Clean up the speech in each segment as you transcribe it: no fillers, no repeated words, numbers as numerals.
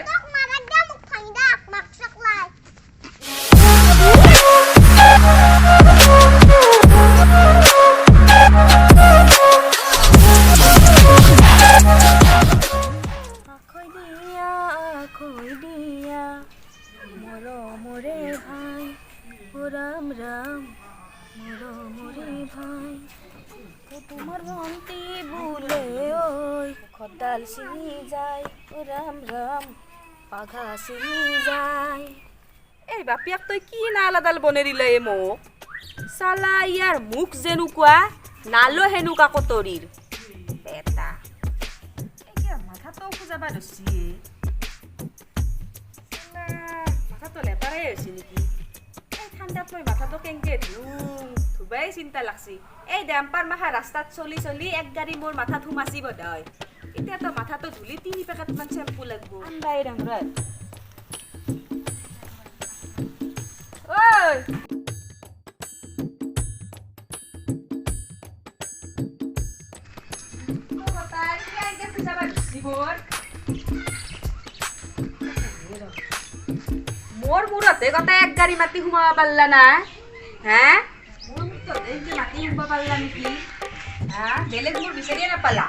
Tok marada muk kandak maksak lai. Akhoi dia moro more bhai o ram ram moro more bhai তো তোমার মনটি ভুলে ওই খদ্দাল ছিনি যায় ও রাম রাম পাঘা ছিনি যায় এই বাপিয়াক তই কি নালাদাল বনেৰিলে এ মোক সালা ইয়াৰ মুখ যেনুকুৱা নালো হেনুকা কতৰিৰ পেটা এই মাথাটো খুজাবা দছি সালা মাথাটো লেতাৰাই হৈছে নেকি এই ঠাণ্ডাত মই মাথাটো কেংকে ধুবাই চিন্তা লাগছি এই ডেম্পাৰ মাহা ৰাস্তাত চলি চলি এক গাড়ী মোৰ মাথাত সোমাছি বদায় এতিয়া তো মাথাটো ধুলি 3 পেকেট মান শ্যাম্পু লাগব আন্দাই ডাঙৰাত ওই তো বতাই কেংকে খুজাবা দিছি মোর মুরতে কথা এক গাড়ি মাটি ঘুমাবা পারলা না হ্যাঁ মোর মুরতে এই যে মাটি ঘুমাবা পারলা নাকি হ্যাঁ বেলেগ মোর বিচারিয়ে না পালা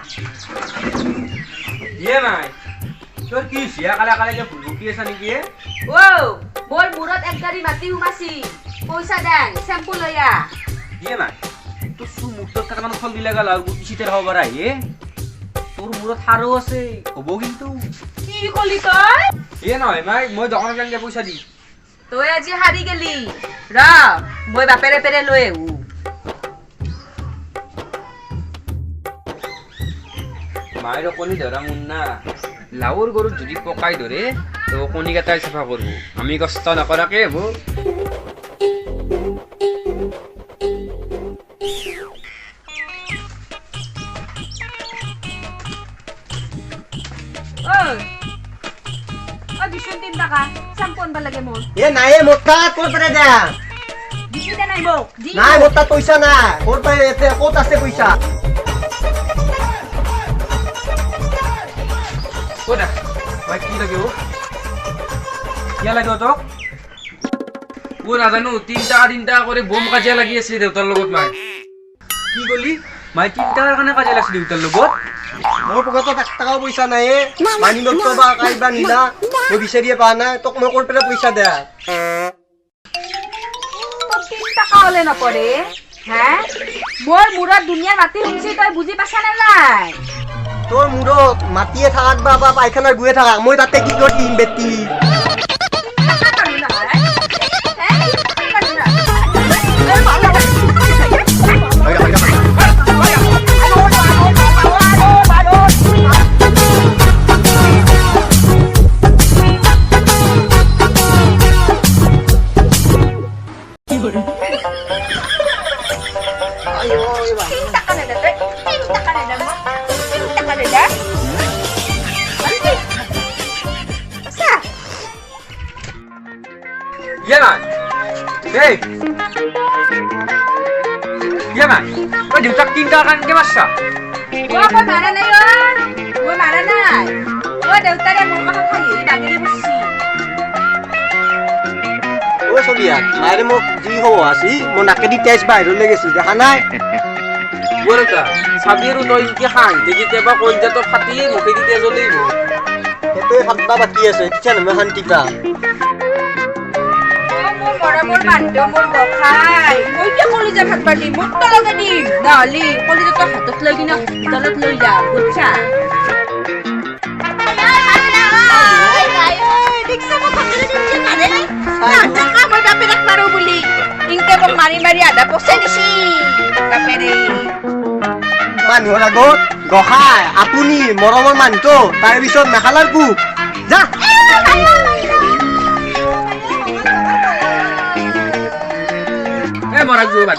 ইয়ে নাই তোর কি সিয়া কালা কালা যে ফুলকি আছে নাকি ও মোর মুরত এক গাড়ি মাটি ঘুমাছি পয়সা দেন শ্যাম্পু লইয়া ইয়ে নাই তোর সু মুক্ত টাকা মানে ফল দিলে গেল আর গুটি শীতের হওয়া বাড়াই তোর মুরত হারও আছে হব কিন্তু কি কলি তই ইয়ে নয় মাই মই দোকান গেলে পয়সা দি তই আজি হাৰি গেলি ৰ মই বাপেৰে পেৰে লৈ আহো মায়ের কণি ধরা মুন্না লাউর গরু যদি পকাই ধরে তো কণি কেটাই চাফা করবো আমি কষ্ট নকরাকে হবো ও দিছুন 3 টাকা শ্যাম্পু আনবা লাগে মোর এ নাই মোটা কোর পরে দে দিছি দে নাই মোক নাই মোটা পয়সা না কোর পরে এতে কত আছে পয়সা কোটা ভাই কি লাগে ও কিয়া লাগে তো ও না জানো 3 টাকা করে বোম কাজিয়া লাগি আছে দেউতার লগত মাই কি বলি মাই 3 টাকার কারণে কাজিয়া লাগছে দেউতার লগত মোর পকেটত 1 টাকাও পয়সা নাই মানি নষ্ট বা কাইবা নিলা মই বিচাৰিয়ে পা নাই তোক মই কোৰ পরে পয়সা দে তো 3 টাকা হলে নপরে হ্যাঁ মোর মুরত দুনিয়ার মাটি হুমছি তই বুজি পাছা না নাই তোর মুরত মাটিয়ে থাকাক বা পায়খানার গুয়ে থাকাক মই তাতে কি কৰিম বেটি ইয়ে নাই এই ইয়ে নাই ওই দেউতাক 3 টাকা কারণে মারছা ও মই মারা নাই মই মারা নাই ও দেউতারে মোর কথা খাই ডাঙিয়ে বসছি ও সবিয়া মায়ের মোক যি হও আসি মই নাকেদি তেজ বাহিৰলৈ গেছি দেখা নাই বলতা সাবিরু তই কি খান দেখি তেবা কই যা তো ফাটি মুখে দিতে জ্বলিব সেইটোৱে ফাটবা বাকি আছে কিছা নহয় শান্তিতা মোৰ মৰমৰ বান্ধৱ মোৰ গখাই মই কি কলিজা ভাতবা দিম মোৰ তলতে দিম নহলি কলিজাটো হাতত লৈ কিনে তলত লৈ যা বুজছা মাৰি মাৰি আধা পচাই দিছি বাপেৰে মানুহৰ আগত গহাই আপুনি মৰমৰ মানুহটো তাৰ পিছত মেখালাৰ কুক যা এ মৰা গো বাদ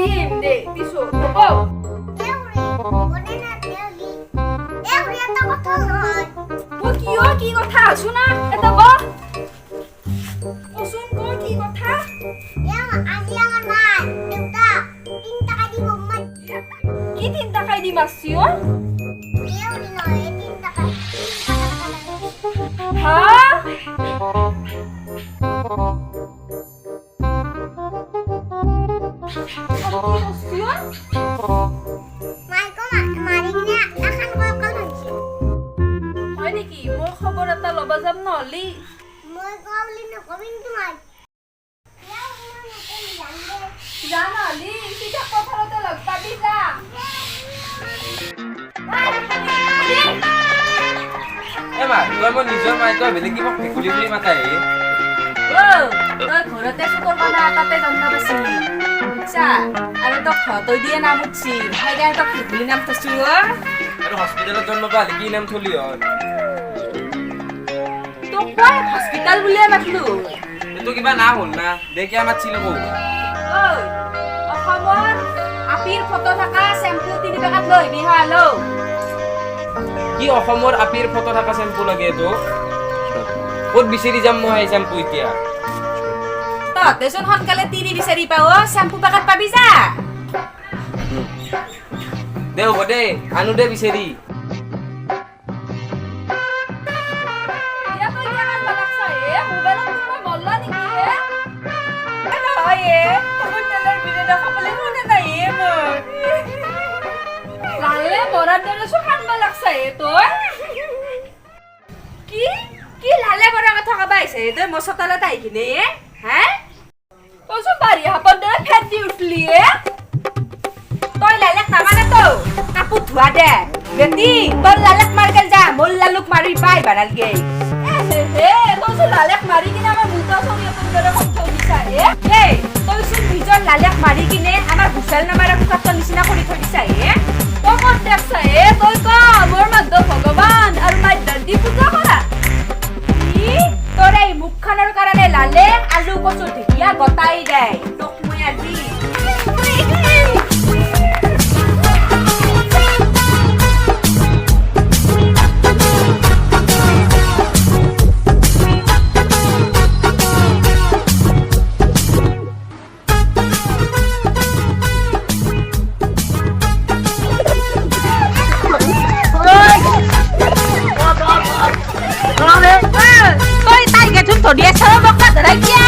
দিম দে পিছত হ'ব দেউৰী মনে না দেউৰী দেউৰী এটা কথা নহয় মই কি কথা আছো না এটা ক কচোন ক কি কথা দেউ আজি আমাৰ মাই দেউতা 3 টাকা দিব মই কি 3 টাকাই দি মাছছি অ দেউৰী নহয় 3 টাকা হা মাই কো মাৰি কিনে এখন কল হৈছে হয় নেকি মই খবৰ এটা ল'ব যাম নহলি মই কওলি নকবিন তোমাক দেউৰী নকবি জানদে যা নহলি সিটা পথাৰতে লগ পাবি যা এ মা তই মোৰ নিজৰ মাই তই বেলেগ কিবা ভেকুলী বুলি মাতাই তই ঘৰতে চুকৰ কথা এটাতে জন্ম পাইছিলি বুজছা আৰু তই তই দিয়ে নাম উঠছি সেইকাৰণে তই ভেকুলী নাম থৈছো আৰু হস্পিটেলত জন্ম পালি কি নাম থলি হয় তোক মই হস্পিটাল বুলিয়ে মাতলো এইটো কিবা নাম হ'ল না দে কিয় মাতছিল আকৌ অসমৰ আপিৰ ফটো থকা চেম্পু 3 পেকেট লৈ আহিবি হা লও কি অসমৰ আপিৰ ফটো থকা চেম্পু লাগে এইটো ক'ত বিচাৰি যাম মই এই চেম্পু এতিয়া তহঁতেচোন সোনকালে তিৰি বিচাৰি পাৱ চেম্পু পেকেট পাবি যা দে হ'ব দে আনো দে বিচাৰি লালে বৰা কথা কবা আহিছে তই মোৰ চতালত আহি কিনে হে তইচোন বাৰী হাপত দৰে ফেট দি উঠলি তই লালেক নামানে তো কাপোৰ ধোৱা দে বেটি তোৰ লালেক মাৰকেল যা মোৰ লালুক মাৰি পাই বানালগে তইচোন লালেক মাৰি কিনে আমাৰ মুটা চৰিয়াটোৰ দৰে কথা দিছা তইচোন নিজৰ লালেক মাৰি কিনে আমাৰ হুচেল নামাৰা কুকাৰটোৰ নিচিনা কৰি থৈ দিছা তই ক'ত দেখছা তই ক মোৰ মাদ্য ভগৱান আৰু মাদ্যৰ দি পূজা কৰা তোৰ এই মুখখনৰ কাৰণে লালে আলু কচু ঢেকীয়া গতাই দে তোক মই আজি toi tai ke chúng tôi đi sao bóc ra đấy kia